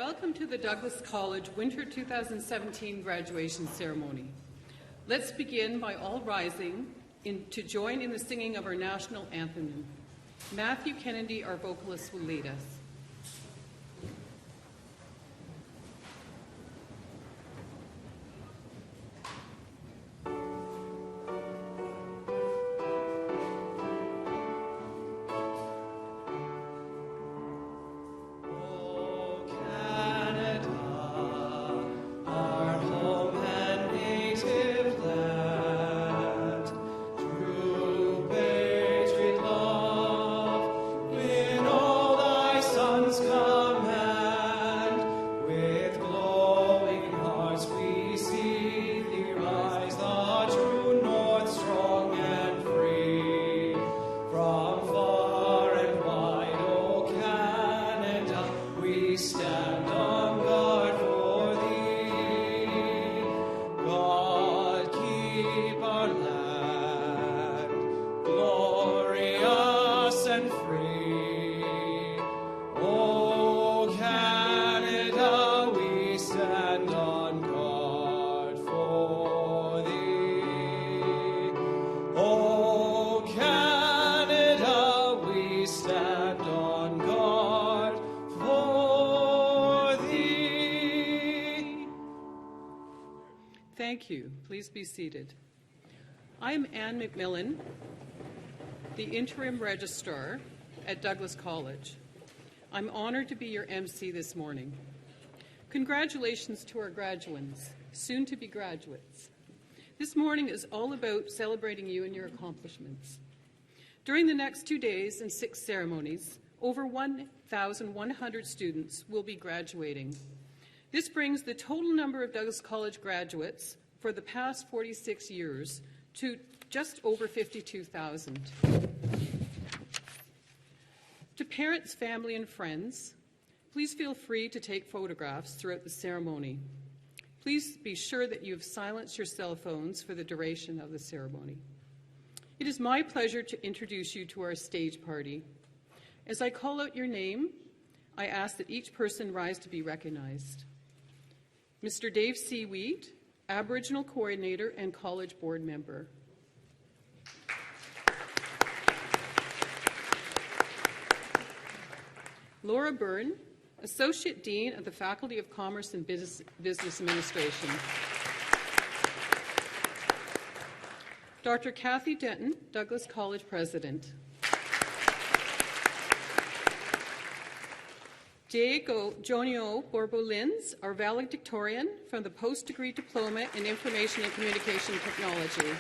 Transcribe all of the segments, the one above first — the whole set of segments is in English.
Welcome to the Douglas College Winter 2017 graduation ceremony. Let's begin by all rising to join in the singing of our national anthem. Matthew Kennedy, our vocalist, will lead us. Thank you. Please be seated. I am Anne McMillan, the Interim Registrar at Douglas College. I'm honored to be your MC this morning. Congratulations to our graduands, soon-to-be graduates. This morning is all about celebrating you and your accomplishments. During the next 2 days and 6 ceremonies, over 1,100 students will be graduating. This brings the total number of Douglas College graduates for the past 46 years to just over 52,000. To parents, family, and friends, please feel free to take photographs throughout the ceremony. Please be sure that you have silenced your cell phones for the duration of the ceremony. It is my pleasure to introduce you to our stage party. As I call out your name, I ask that each person rise to be recognized. Mr. Dave Seaweed, Aboriginal Coordinator and College Board Member. Laura Byrne, Associate Dean of the Faculty of Commerce and Business Administration. Dr. Kathy Denton, Douglas College President. Diego Jonio Borbolins, our valedictorian from the Post-Degree Diploma in Information and Communication Technology.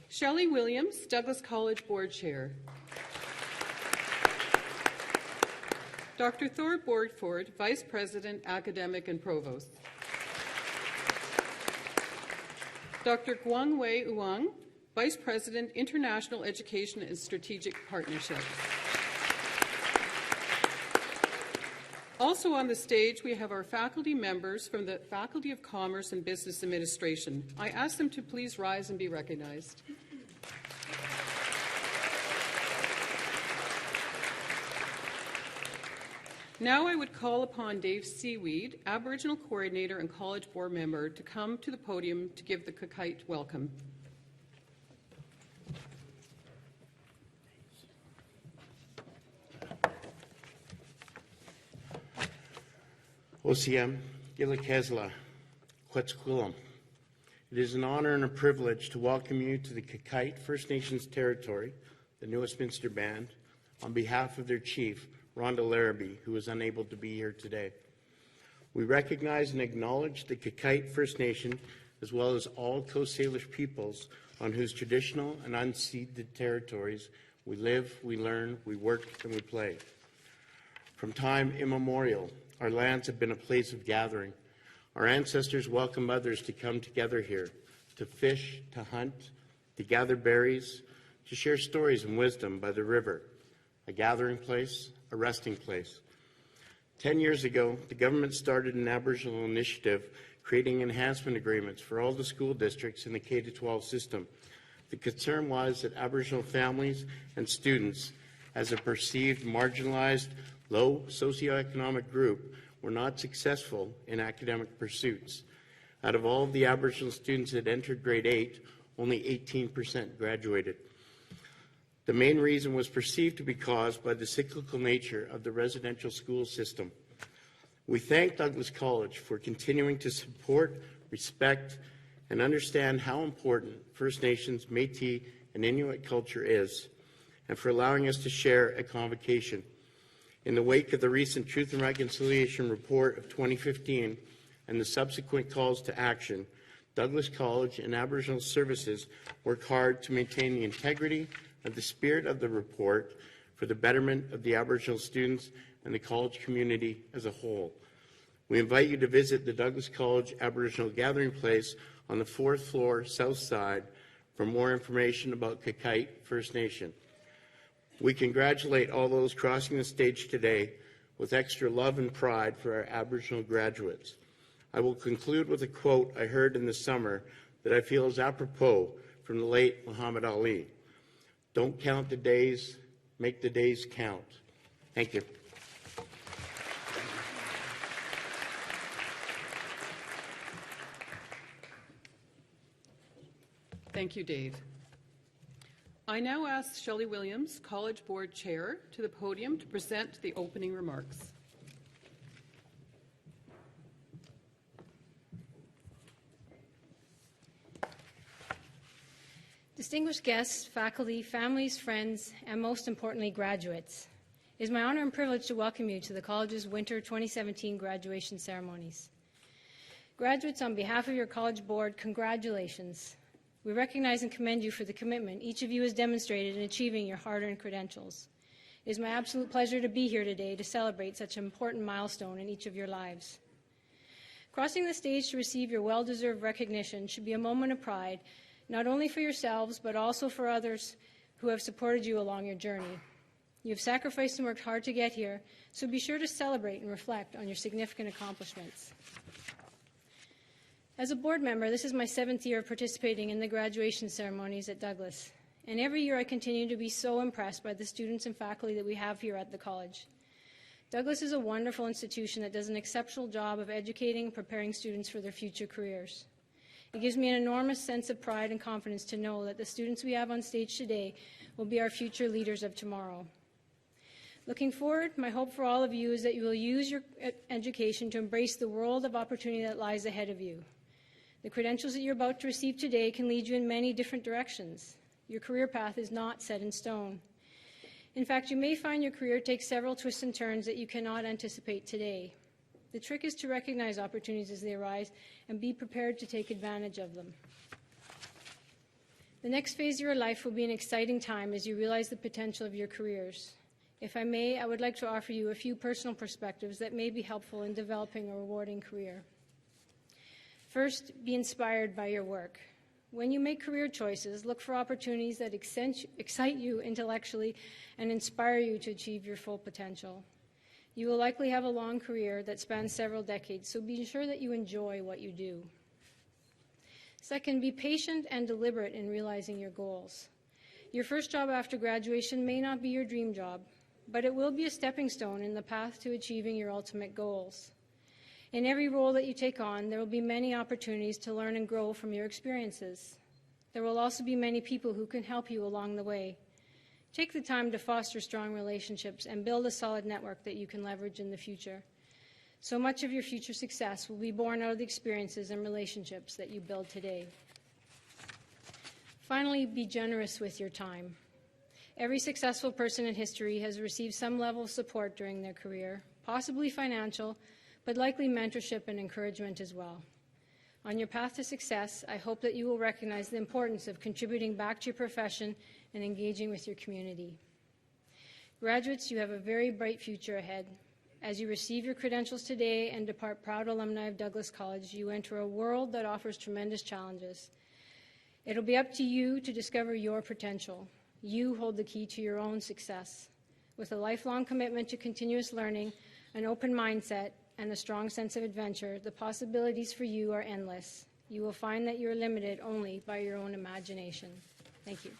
Shelley Williams, Douglas College Board Chair. Dr. Thor Borgford, Vice President, Academic and Provost. Dr. Guang Wei Uang, Vice President, International Education and Strategic Partnerships. Also on the stage, we have our faculty members from the Faculty of Commerce and Business Administration. I ask them to please rise and be recognized. Now I would call upon Dave Seaweed, Aboriginal Coordinator and College Board Member, to come to the podium to give the Kakite welcome. OCM, Gilakesla, Quetzalcoatl. It is an honor and a privilege to welcome you to the Kakite First Nations territory, the New Westminster Band, on behalf of their chief, Rhonda Larrabee, who is unable to be here today. We recognize and acknowledge the Kakite First Nation, as well as all Coast Salish peoples on whose traditional and unceded territories we live, we learn, we work, and we play. From time immemorial, our lands have been a place of gathering. Our ancestors welcomed others to come together here, to fish, to hunt, to gather berries, to share stories and wisdom by the river, a gathering place, a resting place. 10 years ago, the government started an Aboriginal initiative creating enhancement agreements for all the school districts in the K-12 system. The concern was that Aboriginal families and students, as a perceived marginalized low socioeconomic group were not successful in academic pursuits. Out of all of the Aboriginal students that entered grade 8, only 18% graduated. The main reason was perceived to be caused by the cyclical nature of the residential school system. We thank Douglas College for continuing to support, respect, and understand how important First Nations, Métis, and Inuit culture is, and for allowing us to share a convocation. In the wake of the recent Truth and Reconciliation Report of 2015 and the subsequent calls to action, Douglas College and Aboriginal Services work hard to maintain the integrity of the spirit of the report for the betterment of the Aboriginal students and the college community as a whole. We invite you to visit the Douglas College Aboriginal Gathering Place on the 4th floor, south side, for more information about Kakite First Nation. We congratulate all those crossing the stage today with extra love and pride for our Aboriginal graduates. I will conclude with a quote I heard in the summer that I feel is apropos from the late Muhammad Ali. Don't count the days, make the days count. Thank you. Thank you, Dave. I now ask Shelley Williams, College Board Chair, to the podium to present the opening remarks. Distinguished guests, faculty, families, friends, and most importantly, graduates, it is my honor and privilege to welcome you to the college's Winter 2017 graduation ceremonies. Graduates, on behalf of your College Board, congratulations. We recognize and commend you for the commitment each of you has demonstrated in achieving your hard-earned credentials. It is my absolute pleasure to be here today to celebrate such an important milestone in each of your lives. Crossing the stage to receive your well-deserved recognition should be a moment of pride, not only for yourselves, but also for others who have supported you along your journey. You have sacrificed and worked hard to get here, so be sure to celebrate and reflect on your significant accomplishments. As a board member, this is my 7th year of participating in the graduation ceremonies at Douglas, and every year I continue to be so impressed by the students and faculty that we have here at the college. Douglas is a wonderful institution that does an exceptional job of educating and preparing students for their future careers. It gives me an enormous sense of pride and confidence to know that the students we have on stage today will be our future leaders of tomorrow. Looking forward, my hope for all of you is that you will use your education to embrace the world of opportunity that lies ahead of you. The credentials that you're about to receive today can lead you in many different directions. Your career path is not set in stone. In fact, you may find your career takes several twists and turns that you cannot anticipate today. The trick is to recognize opportunities as they arise and be prepared to take advantage of them. The next phase of your life will be an exciting time as you realize the potential of your careers. If I may, I would like to offer you a few personal perspectives that may be helpful in developing a rewarding career. First, be inspired by your work. When you make career choices, look for opportunities that excite you intellectually and inspire you to achieve your full potential. You will likely have a long career that spans several decades, so be sure that you enjoy what you do. Second, be patient and deliberate in realizing your goals. Your first job after graduation may not be your dream job, but it will be a stepping stone in the path to achieving your ultimate goals. In every role that you take on, there will be many opportunities to learn and grow from your experiences. There will also be many people who can help you along the way. Take the time to foster strong relationships and build a solid network that you can leverage in the future. So much of your future success will be born out of the experiences and relationships that you build today. Finally, be generous with your time. Every successful person in history has received some level of support during their career, possibly financial, but likely mentorship and encouragement as well. On your path to success, I hope that you will recognize the importance of contributing back to your profession and engaging with your community. Graduates, you have a very bright future ahead. As you receive your credentials today and depart proud alumni of Douglas College, you enter a world that offers tremendous challenges. It'll be up to you to discover your potential. You hold the key to your own success. With a lifelong commitment to continuous learning, an open mindset, and a strong sense of adventure, the possibilities for you are endless. You will find that you are limited only by your own imagination. Thank you.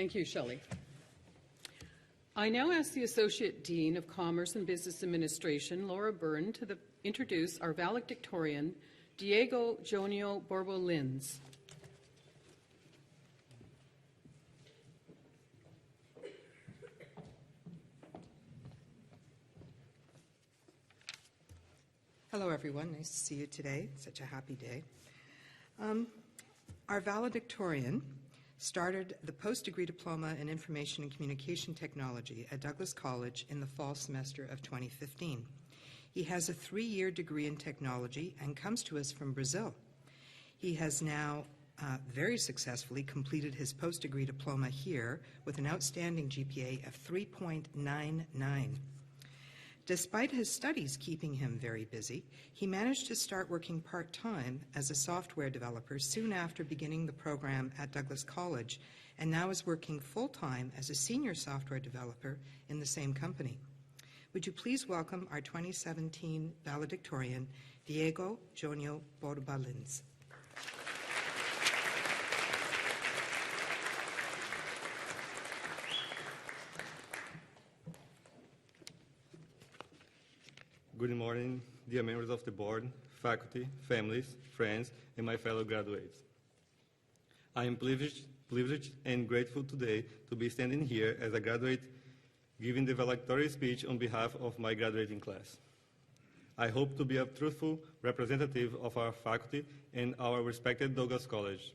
Thank you, Shelley. I now ask the Associate Dean of Commerce and Business Administration, Laura Byrne, to introduce our valedictorian, Diego Jonio Borbo-Lins. Hello, everyone. Nice to see you today. Such a happy day. Our valedictorian started the post-degree diploma in Information and Communication Technology at Douglas College in the fall semester of 2015. He has a 3-year degree in technology and comes to us from Brazil. He has now very successfully completed his post-degree diploma here with an outstanding GPA of 3.99. Despite his studies keeping him very busy, he managed to start working part-time as a software developer soon after beginning the program at Douglas College, and now is working full-time as a senior software developer in the same company. Would you please welcome our 2017 valedictorian, Diego Jonio Borbo-Lins. Good morning, dear members of the board, faculty, families, friends, and my fellow graduates. I am privileged and grateful today to be standing here as a graduate giving the valedictory speech on behalf of my graduating class. I hope to be a truthful representative of our faculty and our respected Douglas College.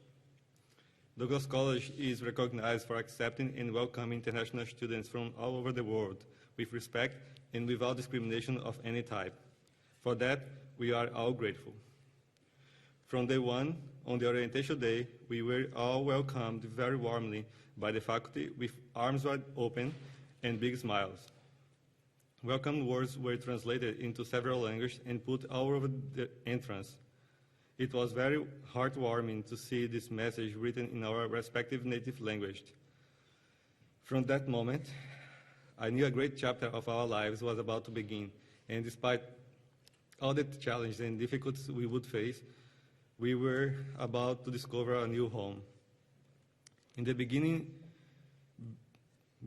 Douglas College is recognized for accepting and welcoming international students from all over the world with respect and without discrimination of any type. For that, we are all grateful. From day one, on the orientation day, we were all welcomed very warmly by the faculty with arms wide open and big smiles. Welcome words were translated into several languages and put all over the entrance. It was very heartwarming to see this message written in our respective native language. From that moment, I knew a great chapter of our lives was about to begin, and despite all the challenges and difficulties we would face, we were about to discover a new home. In the beginning,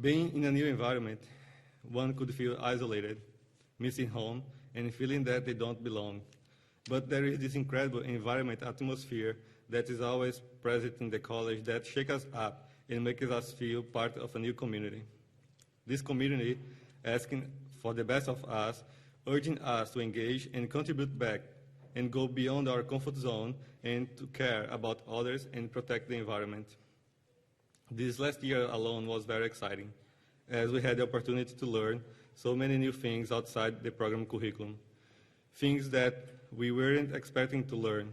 being in a new environment, one could feel isolated, missing home, and feeling that they don't belong. But there is this incredible environment atmosphere that is always present in the college that shakes us up and makes us feel part of a new community. This community asking for the best of us, urging us to engage and contribute back and go beyond our comfort zone and to care about others and protect the environment. This last year alone was very exciting, as we had the opportunity to learn so many new things outside the program curriculum, things that we weren't expecting to learn,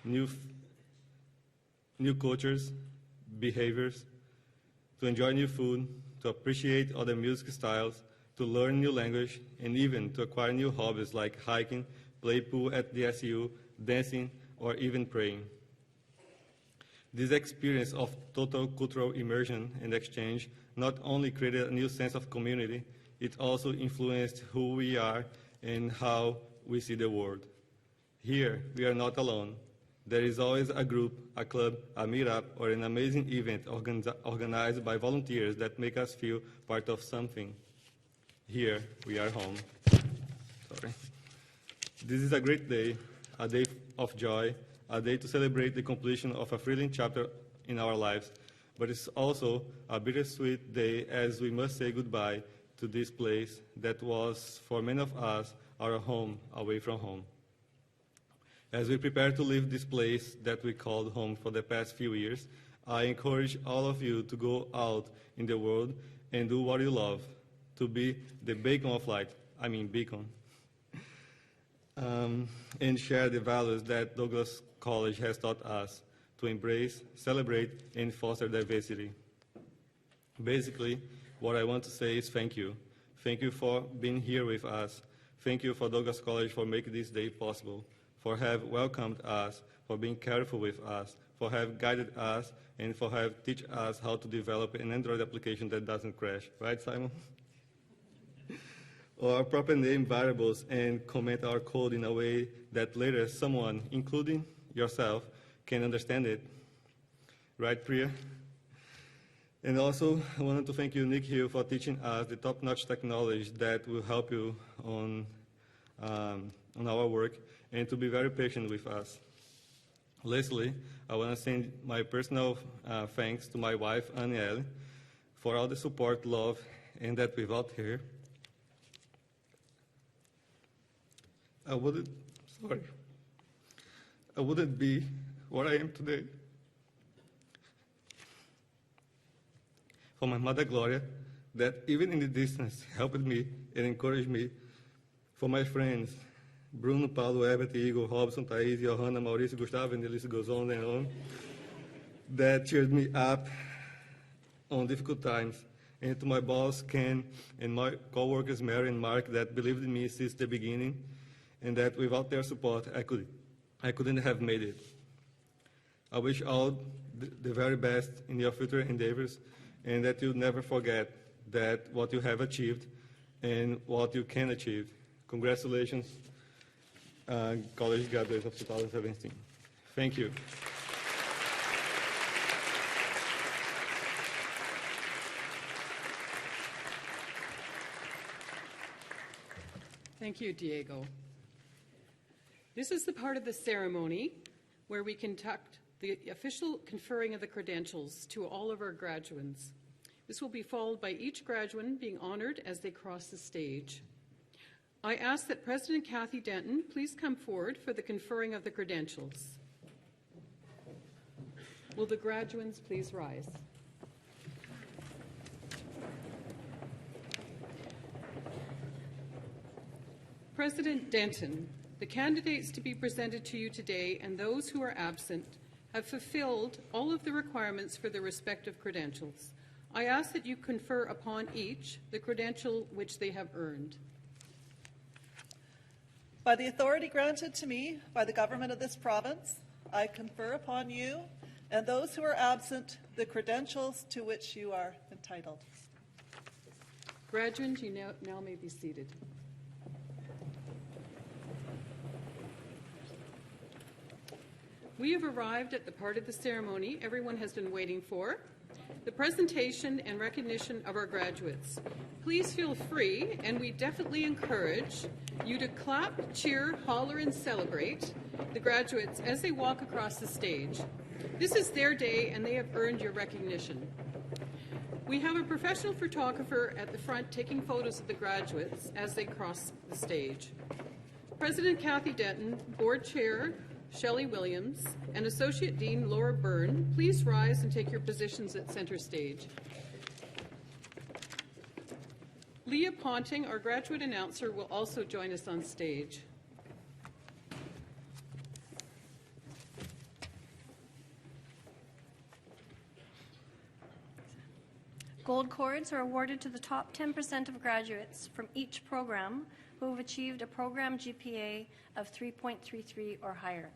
new cultures, behaviors, to enjoy new food, to appreciate other music styles, to learn new language, and even to acquire new hobbies like hiking, play pool at the SU, dancing, or even praying. This experience of total cultural immersion and exchange not only created a new sense of community, it also influenced who we are and how we see the world. Here, we are not alone. There is always a group, a club, a meetup, or an amazing event organized by volunteers that make us feel part of something. Here, we are home. Sorry. This is a great day, a day of joy, a day to celebrate the completion of a thrilling chapter in our lives, but it's also a bittersweet day as we must say goodbye to this place that was, for many of us, our home away from home. As we prepare to leave this place that we called home for the past few years, I encourage all of you to go out in the world and do what you love, to be the beacon of light, beacon, and share the values that Douglas College has taught us to embrace, celebrate, and foster diversity. Basically, what I want to say is thank you. Thank you for being here with us. Thank you for Douglas College for making this day possible, for have welcomed us, for being careful with us, for have guided us, and for have teach us how to develop an Android application that doesn't crash. Right, Simon? Or proper name variables and comment our code in a way that later someone, including yourself, can understand it. Right, Priya? And also, I wanted to thank you, Nick Hill, for teaching us the top-notch technology that will help you on our work, and to be very patient with us. Lastly, I want to send my personal thanks to my wife, Anielle, for all the support, love, and that without her, I wouldn't be where I am today. For my mother, Gloria, that even in the distance helped me and encouraged me. For my friends, Bruno, Paulo, Herbert, Igor, Robson, Thaís, Johanna, Maurício, Gustavo, and the list goes on and on, that cheered me up on difficult times. And to my boss, Ken, and my co-workers, Mary and Mark, that believed in me since the beginning, and that without their support, I couldn't have made it. I wish all the very best in your future endeavors, and that you never forget that what you have achieved and what you can achieve. Congratulations, college graduates of 2017. Thank you. Thank you, Diego. This is the part of the ceremony where we conduct the official conferring of the credentials to all of our graduates. This will be followed by each graduate being honored as they cross the stage. I ask that President Kathy Denton please come forward for the conferring of the credentials. Will the graduates please rise? President Denton, the candidates to be presented to you today and those who are absent have fulfilled all of the requirements for their respective credentials. I ask that you confer upon each the credential which they have earned. By the authority granted to me by the government of this province, I confer upon you and those who are absent the credentials to which you are entitled. Graduates, you now may be seated. We have arrived at the part of the ceremony everyone has been waiting for, the presentation and recognition of our graduates. Please feel free, and we definitely encourage you to clap, cheer, holler, and celebrate the graduates as they walk across the stage. This is their day, and they have earned your recognition. We have a professional photographer at the front taking photos of the graduates as they cross the stage. President Kathy Denton, Board Chair Shelley Williams, and Associate Dean Laura Byrne, please rise and take your positions at center stage. Leah Ponting, our graduate announcer, will also join us on stage. Gold cords are awarded to the top 10% of graduates from each program who have achieved a program GPA of 3.33 or higher.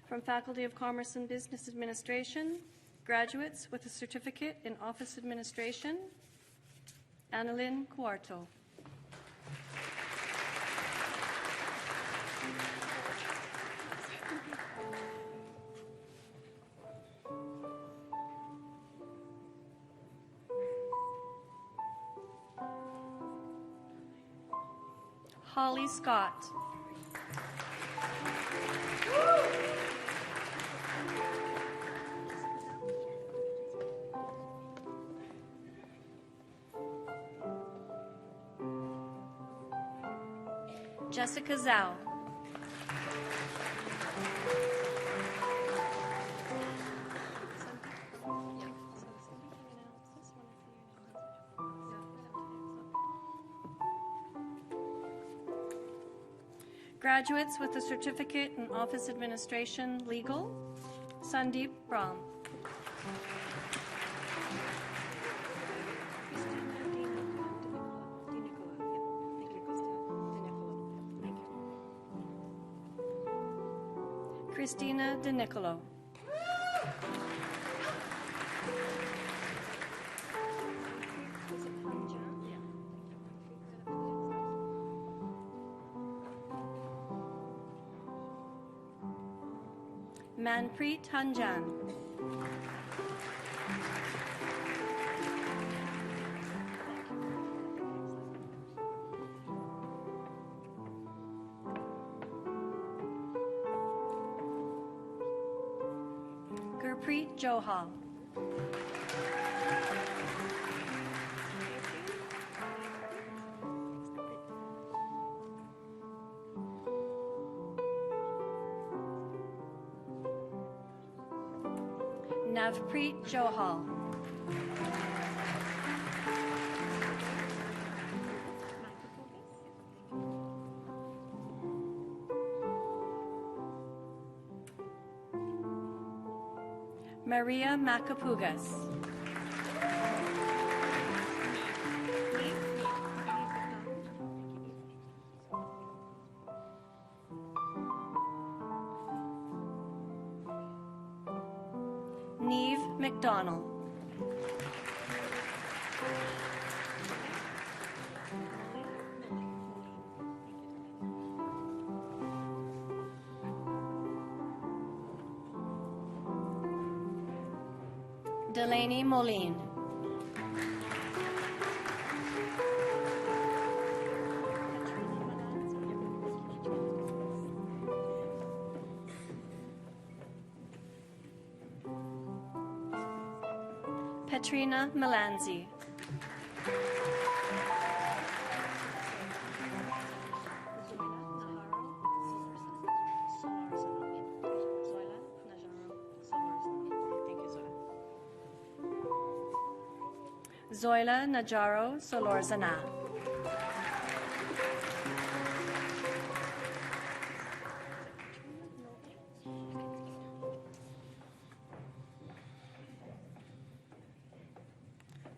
From Faculty of Commerce and Business Administration, graduates with a certificate in Office Administration, Annalyn Cuarto. Holly Scott. Jessica Zhao. Graduates with a certificate in Office Administration Legal, Sandeep Brahm. Christina De Nicolo. Manpreet Hanjan. Gurpreet Johal. Navpreet Johal. Maria Macapugas. Neve McDonald. Delaney Moline. Petrina Melanzi. Zoila Najaro Solorzana.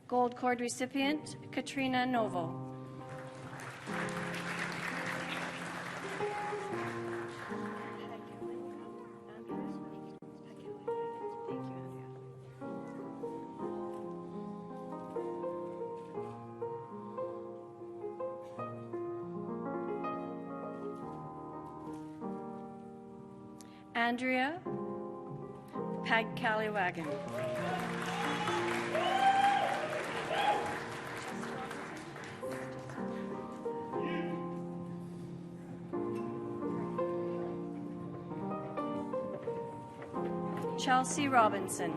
Gold Cord recipient, Katrina Novo. Andrea Pagcaliwagan. Chelsea Robinson.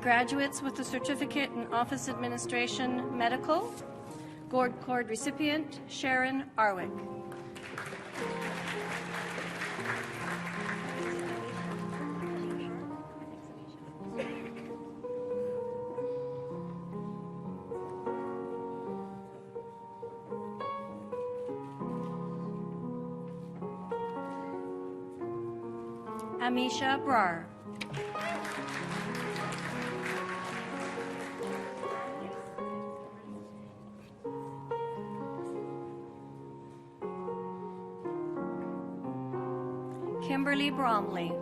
Graduates with a certificate in office administration, medical. Gold Cord recipient, Sharon Arwick. Amisha Brar. Kimberly Bromley.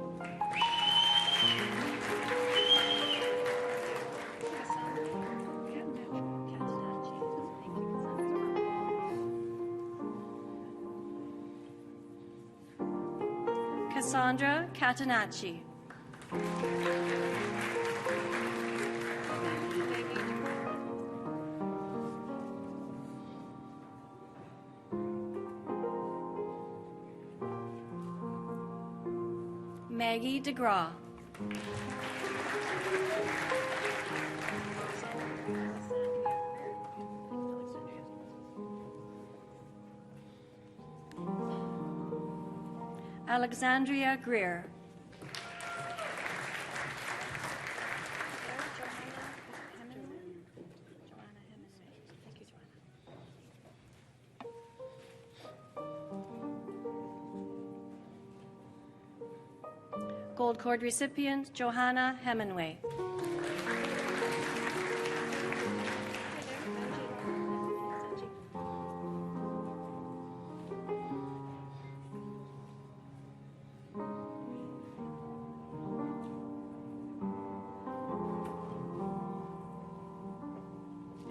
Cassandra Catanacci. Maggie DeGraw. Alexandria Greer. Gold Cord recipient, Johanna Hemingway.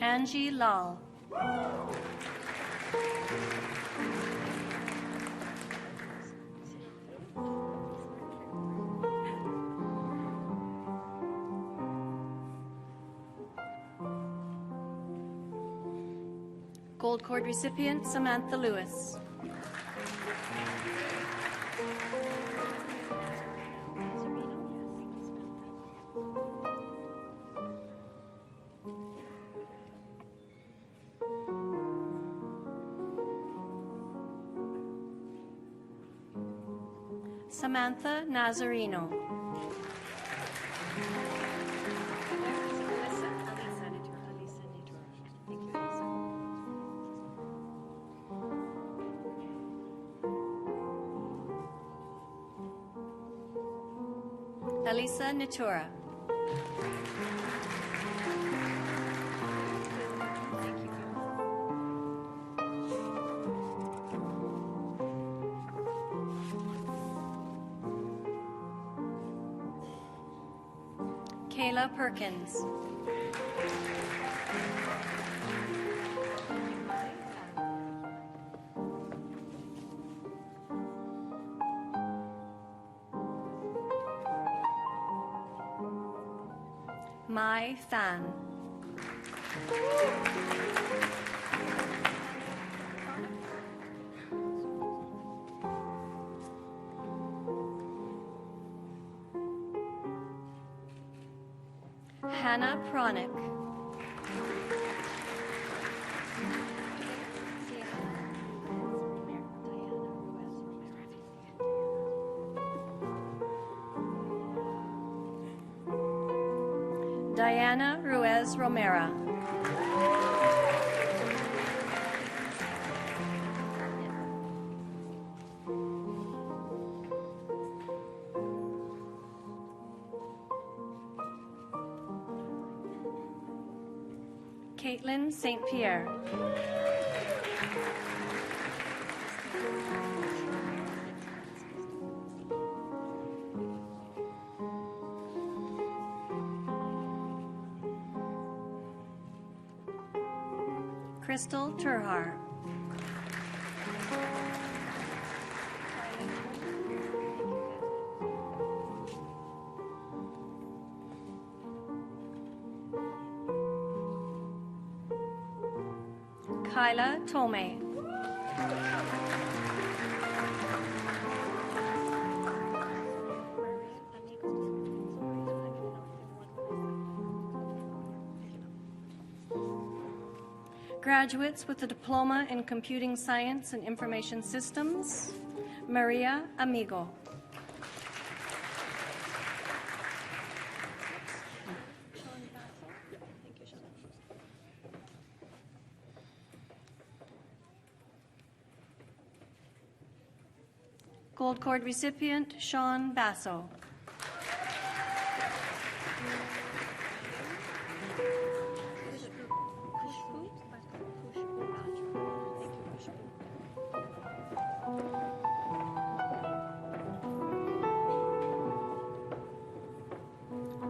Angie Lal. Gold Cord recipient Samantha Lewis. Samantha Nazarino. Elisa Natura. Kayla Perkins. Mai Fan. Hannah Pronick. Diana Ruiz Romera. Caitlin St. Pierre. Crystal Turhar. Kyla Tomei. Graduates with a diploma in Computing Science and Information Systems, Maria Amigo. Gold Cord recipient, Sean Basso.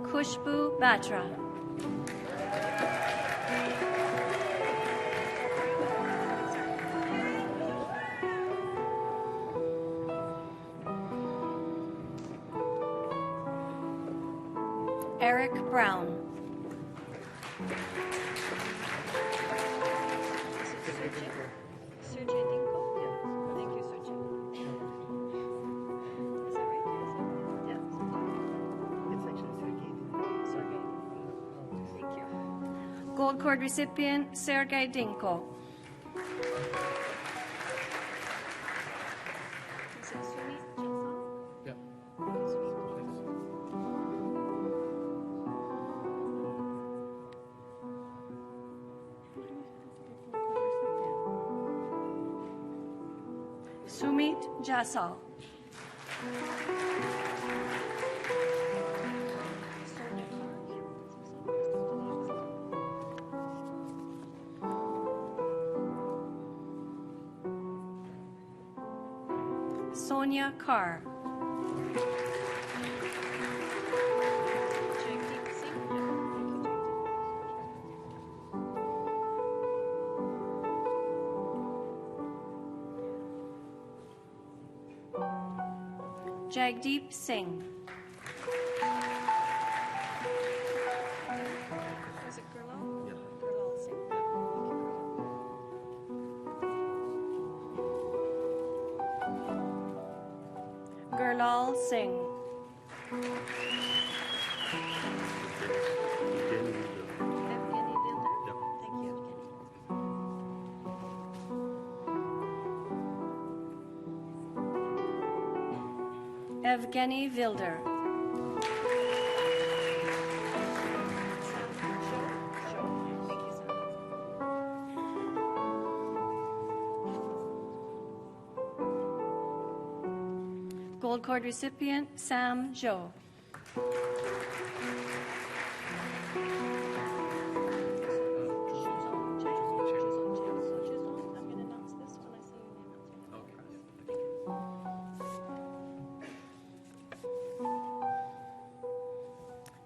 Kushbu Batra. Eric Brown. Gold Cord recipient Sergei Dinko. Sumit Jasal. Sonia Carr. Jagdeep Singh. Was it Gurlal? Yeah. Gurlal Singh. Gurlal Singh. Evgeny Vilder? Thank you, Evgeny. Evgeny Vilder. Gold Cord recipient Sam Zhou.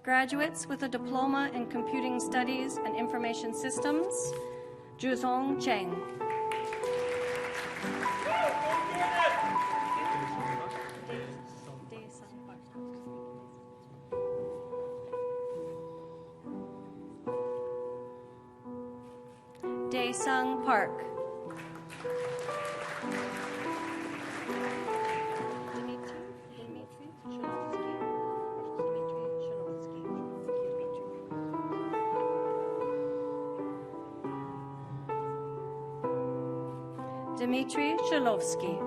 Graduates with a diploma in computing studies and information systems, Juzong Cheng. Daesung Park. Dmitry Shilovsky.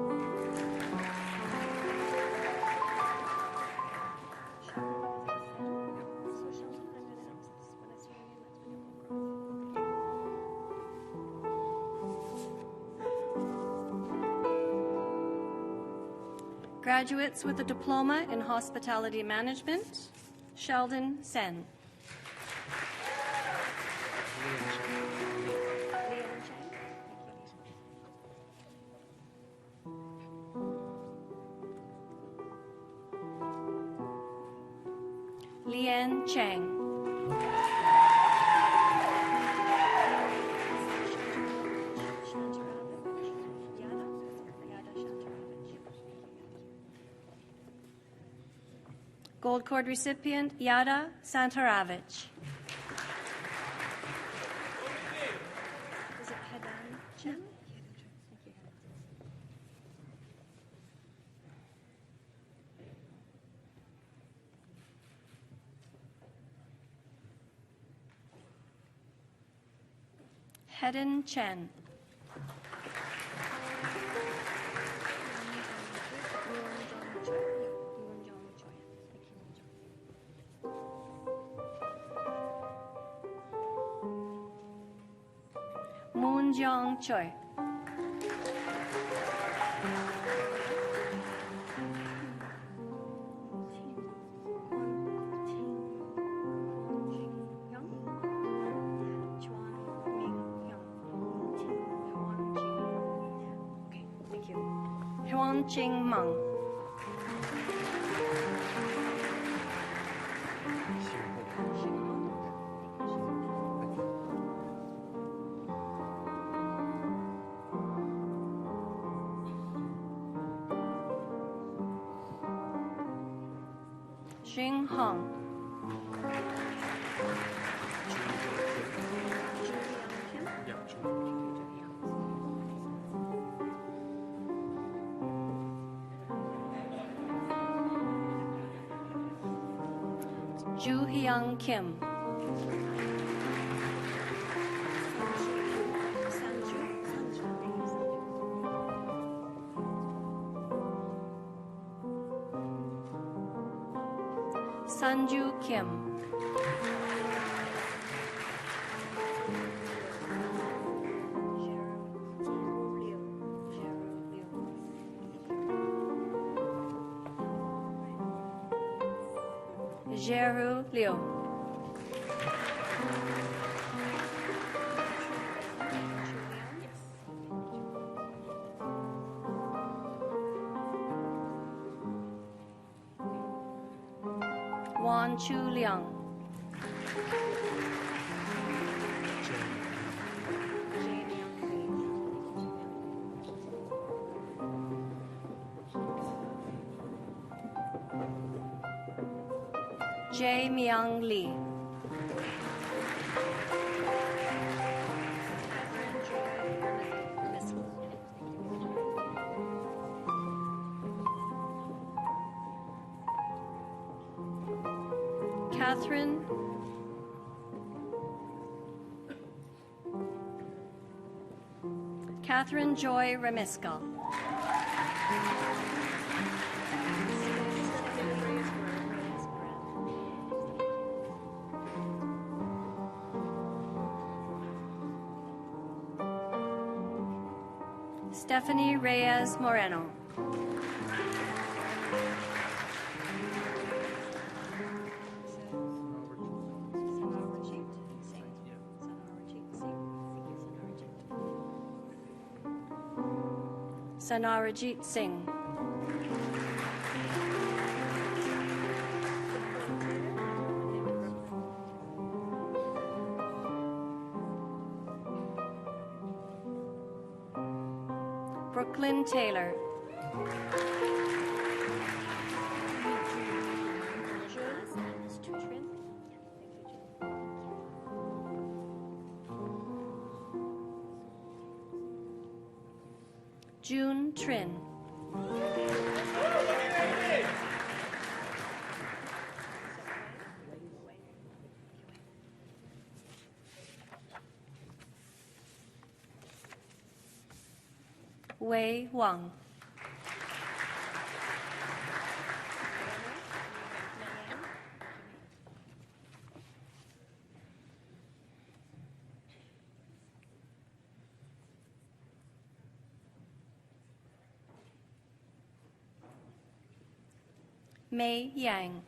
Graduates with a diploma in hospitality management, Sheldon Sen. Lian Chang. Gold Cord recipient Yada Santaravich. Is it Hedan Chen? Hedan Chen. Moonjong Choi. Huan Ching Meng. Xing Hong. Ju Hyung Kim. Sanju Kim. Jeru Liu. Wan Chu Liang. Jae Myung Lee. Catherine Joy Remiskal. Stephanie Reyes Moreno. Sanarajit Singh. Brooklyn Taylor. June Trin. Wei Wang. Mei Yang.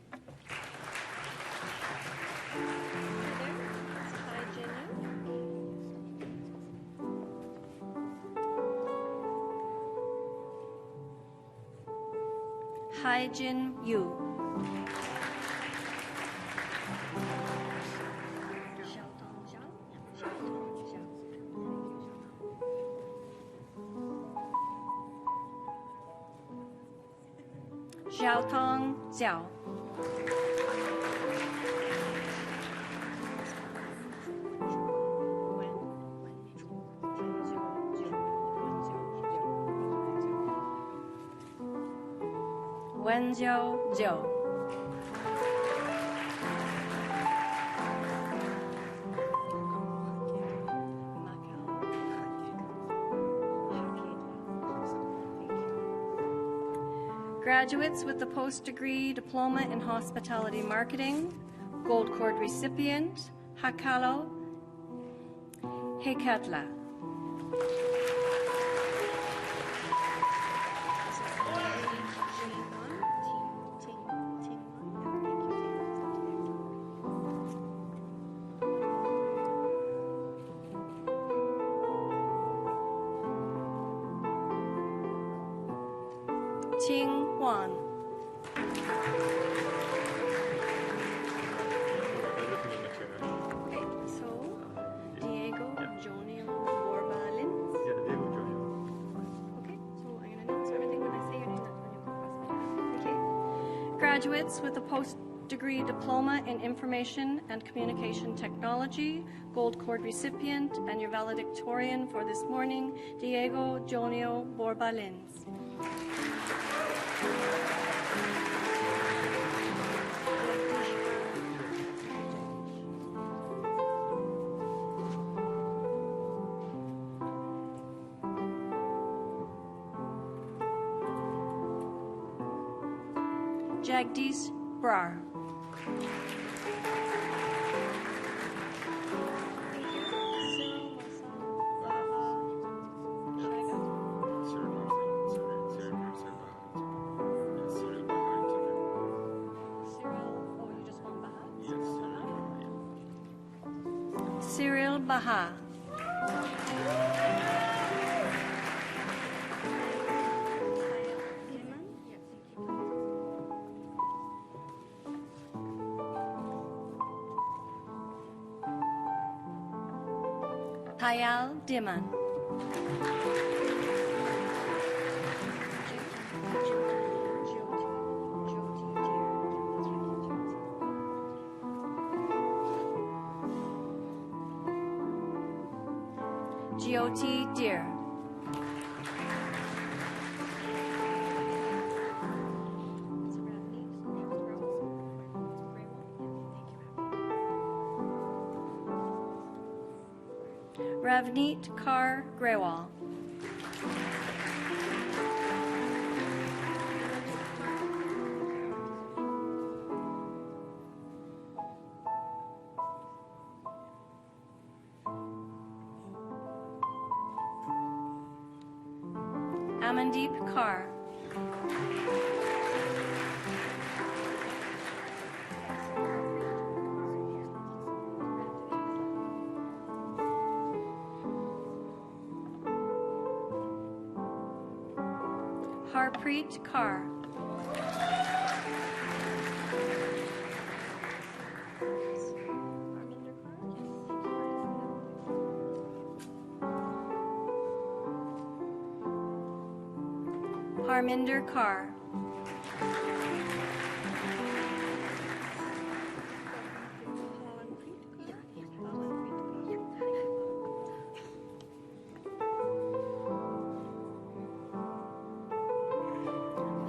Hai Jin Yu. Xiaotong Xiao. Wenjiao Zhou. Graduates with the post-degree diploma in hospitality marketing, gold cord recipient, Hakalo Hekatla. Ting Wan. Okay, so Diego Jonio Borbalin. Yeah, Diego Jojo. Okay, so I'm going to announce everything when I say your name. That's when you go across my hand. Okay. Graduates with a post-degree diploma in information and communication technology, gold cord recipient, and your valedictorian for this morning, Diego Jonio Borbalins. Jagdish Brar. Cyril Baha. Tayal Diman. Jyoti Deer. Ravneet Kaur Grewal. Amandeep Kaur. Harpreet Kaur. Harminder Kaur.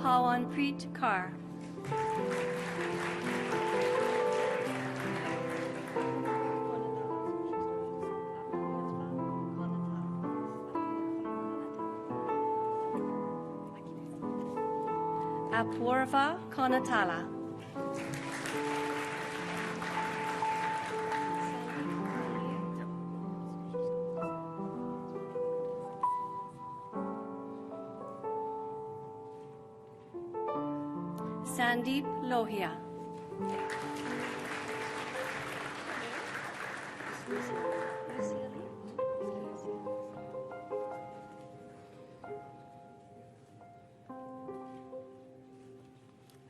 Pawanpreet Kaur. Apurva Konatala. Sandeep Lohia.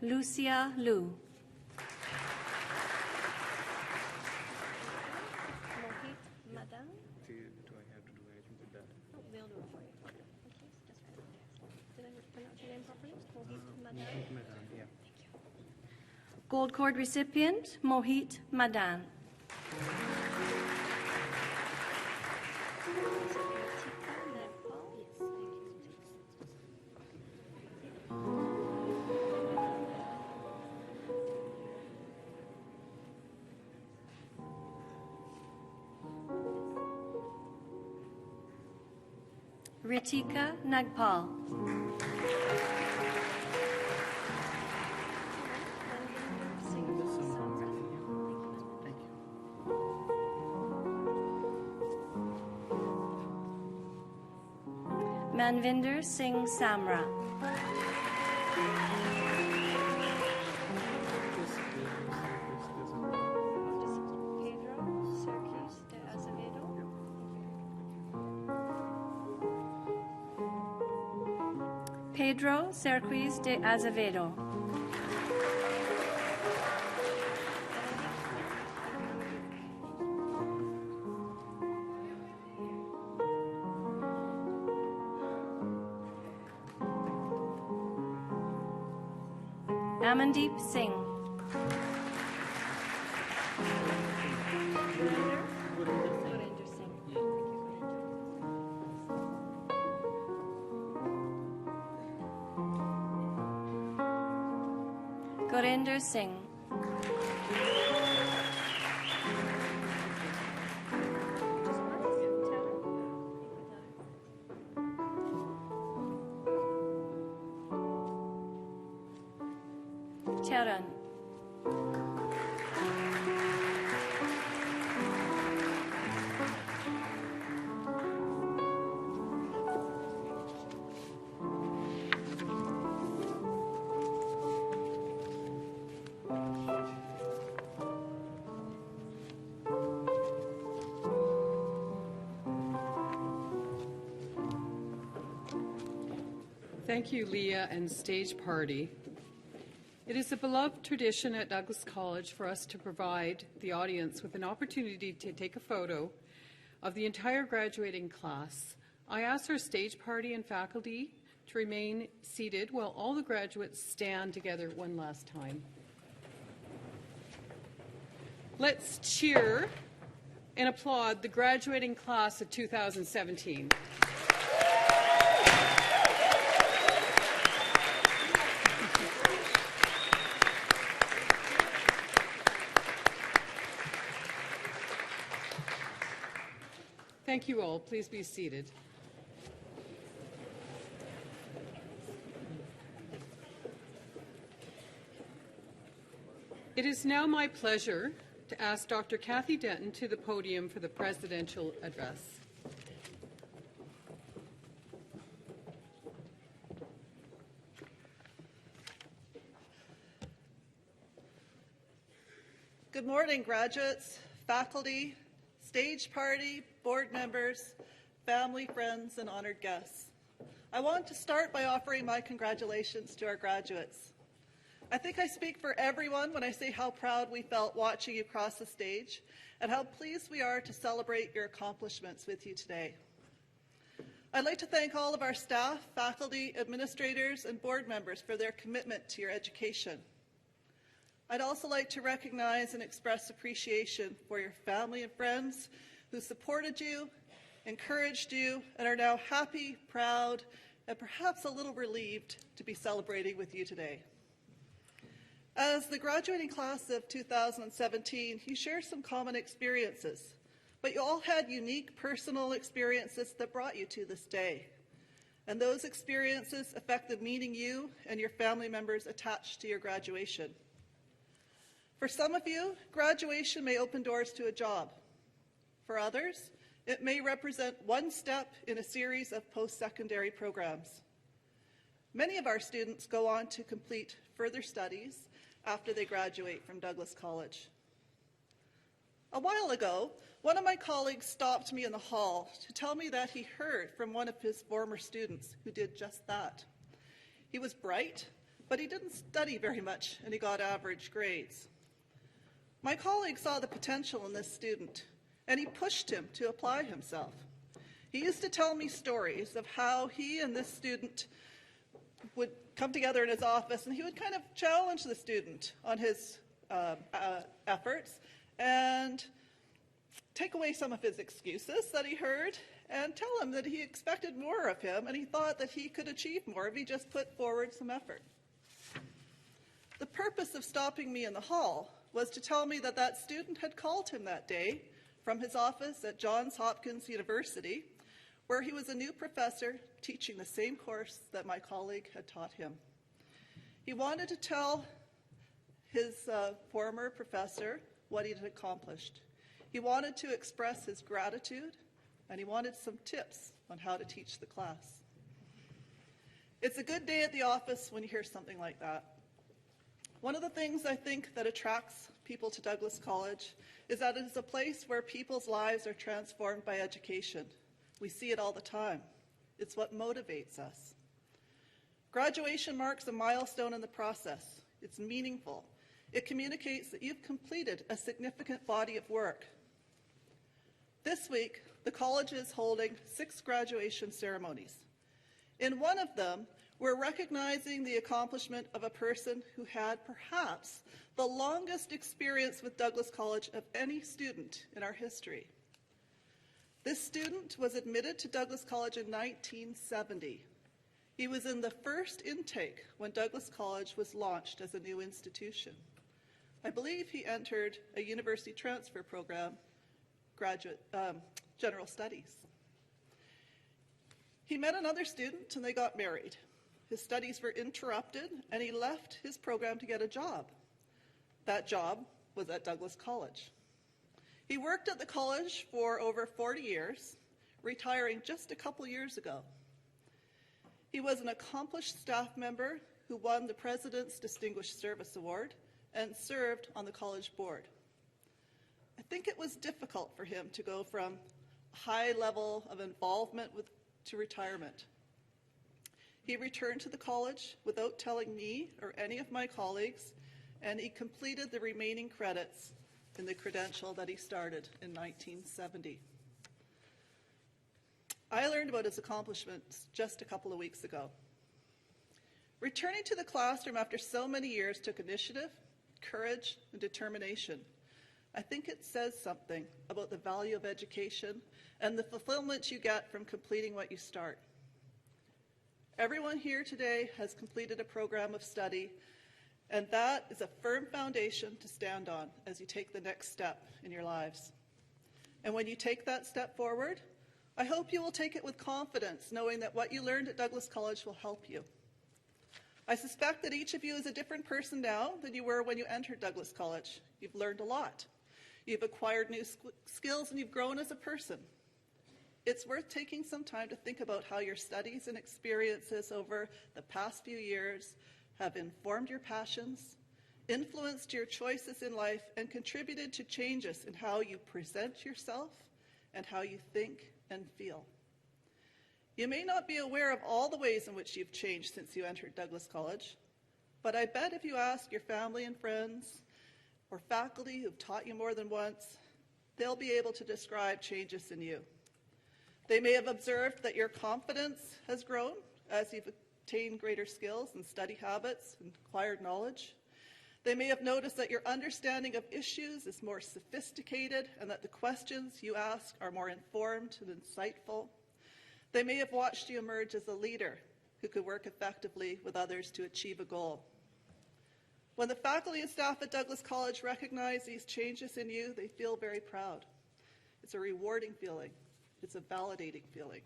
Lucia Liu. Mohit Madan. Do I have to do anything with that? Oh, they'll do it for you. Okay, just right there. Did I pronounce your name properly? Mohit Madan. Yeah. Gold Cord recipient, Mohit Madan. Ritika Nagpal. Manvinder Singh Samra. Pedro Cerquis de Azevedo. Amandeep Singh. Gurinder Singh. Charan. Thank you, Leah and Stage Party. It is a beloved tradition at Douglas College for us to provide the audience with an opportunity to take a photo of the entire graduating class. I ask our Stage Party and faculty to remain seated while all the graduates stand together one last time. Let's cheer and applaud the graduating class of 2017. Thank you all. Please be seated. It is now my pleasure to ask Dr. Kathy Denton to the podium for the presidential address. Good morning, graduates, faculty, stage party, board members, family, friends, and honored guests. I want to start by offering my congratulations to our graduates. I think I speak for everyone when I say how proud we felt watching you cross the stage and how pleased we are to celebrate your accomplishments with you today. I'd like to thank all of our staff, faculty, administrators, and board members for their commitment to your education. I'd also like to recognize and express appreciation for your family and friends who supported you, encouraged you, and are now happy, proud, and perhaps a little relieved to be celebrating with you today. As the graduating class of 2017, you share some common experiences, but you all had unique personal experiences that brought you to this day. And those experiences affect the meaning you and your family members attach to your graduation. For some of you, graduation may open doors to a job. For others, it may represent one step in a series of post-secondary programs. Many of our students go on to complete further studies after they graduate from Douglas College. A while ago, one of my colleagues stopped me in the hall to tell me that he heard from one of his former students who did just that. He was bright, but he didn't study very much, and he got average grades. My colleague saw the potential in this student, and he pushed him to apply himself. He used to tell me stories of how he and this student would come together in his office, and he would kind of challenge the student on his efforts and take away some of his excuses that he heard and tell him that he expected more of him and he thought that he could achieve more if he just put forward some effort. The purpose of stopping me in the hall was to tell me that that student had called him that day from his office at Johns Hopkins University, where he was a new professor teaching the same course that my colleague had taught him. He wanted to tell his former professor what he had accomplished. He wanted to express his gratitude, and he wanted some tips on how to teach the class. It's a good day at the office when you hear something like that. One of the things I think that attracts people to Douglas College is that it is a place where people's lives are transformed by education. We see it all the time. It's what motivates us. Graduation marks a milestone in the process. It's meaningful. It communicates that you've completed a significant body of work. This week, the college is holding 6 graduation ceremonies. In one of them, we're recognizing the accomplishment of a person who had perhaps the longest experience with Douglas College of any student in our history. This student was admitted to Douglas College in 1970. He was in the first intake when Douglas College was launched as a new institution. I believe he entered a university transfer program, general studies. He met another student and they got married. His studies were interrupted and he left his program to get a job. That job was at Douglas College. He worked at the college for over 40 years, retiring just a couple years ago. He was an accomplished staff member who won the President's Distinguished Service Award and served on the college board. I think it was difficult for him to go from a high level of involvement to retirement. He returned to the college without telling me or any of my colleagues, and he completed the remaining credits in the credential that he started in 1970. I learned about his accomplishments just a couple of weeks ago. Returning to the classroom after so many years took initiative, courage, and determination. I think it says something about the value of education and the fulfillment you get from completing what you start. Everyone here today has completed a program of study, and that is a firm foundation to stand on as you take the next step in your lives. And when you take that step forward, I hope you will take it with confidence, knowing that what you learned at Douglas College will help you. I suspect that each of you is a different person now than you were when you entered Douglas College. You've learned a lot. You've acquired new skills and you've grown as a person. It's worth taking some time to think about how your studies and experiences over the past few years have informed your passions, influenced your choices in life, and contributed to changes in how you present yourself and how you think and feel. You may not be aware of all the ways in which you've changed since you entered Douglas College, but I bet if you ask your family and friends or faculty who've taught you more than once, they'll be able to describe changes in you. They may have observed that your confidence has grown as you've attained greater skills and study habits and acquired knowledge. They may have noticed that your understanding of issues is more sophisticated and that the questions you ask are more informed and insightful. They may have watched you emerge as a leader who could work effectively with others to achieve a goal. When the faculty and staff at Douglas College recognize these changes in you, they feel very proud. It's a rewarding feeling. It's a validating feeling.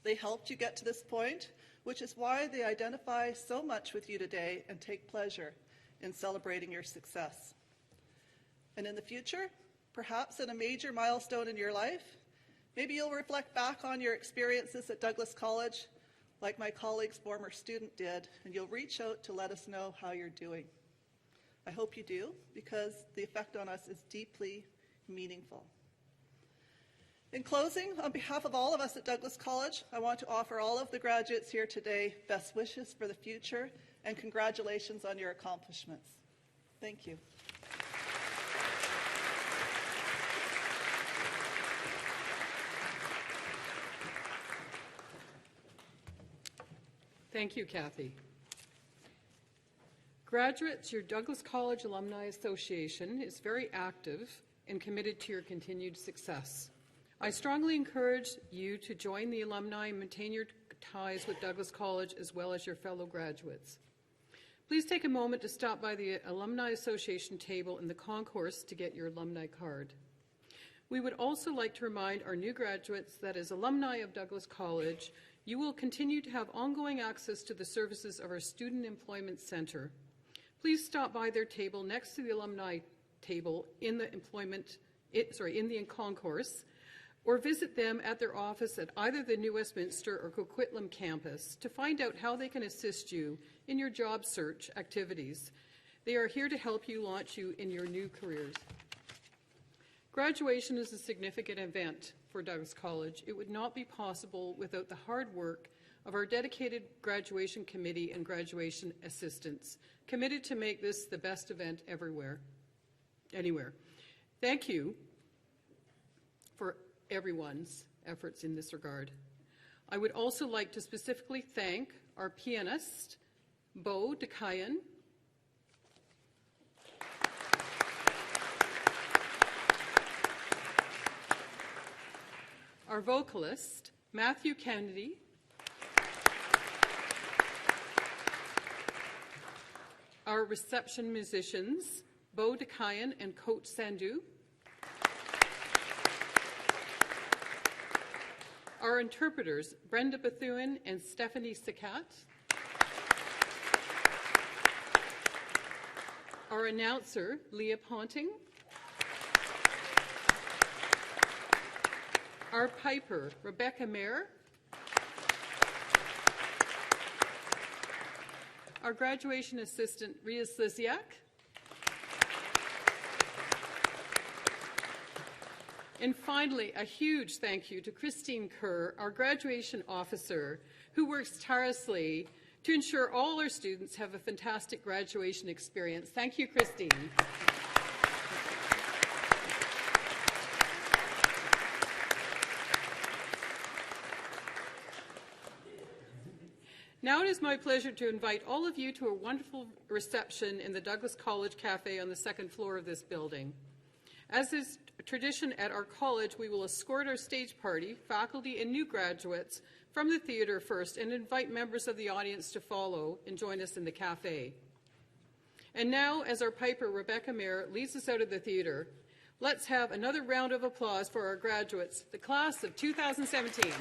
They helped you get to this point, which is why they identify so much with you today and take pleasure in celebrating your success. And in the future, perhaps at a major milestone in your life, maybe you'll reflect back on your experiences at Douglas College like my colleague's former student did, and you'll reach out to let us know how you're doing. I hope you do, because the effect on us is deeply meaningful. In closing, on behalf of all of us at Douglas College, I want to offer all of the graduates here today best wishes for the future and congratulations on your accomplishments. Thank you. Thank you, Kathy. Graduates, your Douglas College Alumni Association is very active and committed to your continued success. I strongly encourage you to join the alumni and maintain your ties with Douglas College as well as your fellow graduates. Please take a moment to stop by the Alumni Association table in the concourse to get your alumni card. We would also like to remind our new graduates that as alumni of Douglas College, you will continue to have ongoing access to the services of our Student Employment Center. Please stop by their table next to the alumni table in the concourse, or visit them at their office at either the New Westminster or Coquitlam campus to find out how they can assist you in your job search activities. They are here to help you launch you in your new careers. Graduation is a significant event for Douglas College. It would not be possible without the hard work of our dedicated graduation committee and graduation assistants, committed to make this the best event anywhere. Thank you for everyone's efforts in this regard. I would also like to specifically thank our pianist, Bo DeKayan, our vocalist, Matthew Kennedy, our reception musicians, Bo DeKayan and Coach Sandhu, our interpreters, Brenda Bethune and Stephanie Sakat, our announcer, Leah Ponting, our piper, Rebecca Mayer, our graduation assistant, Ria Slisiak, and finally, a huge thank you to Christine Kerr, our graduation officer, who works tirelessly to ensure all our students have a fantastic graduation experience. Thank you, Christine. Now it is my pleasure to invite all of you to a wonderful reception in the Douglas College Cafe on the second floor of this building. As is tradition at our college, we will escort our stage party, faculty and new graduates from the theatre first and invite members of the audience to follow and join us in the cafe. And now, as our piper, Rebecca Mayer, leads us out of the theatre, let's have another round of applause for our graduates, the class of 2017.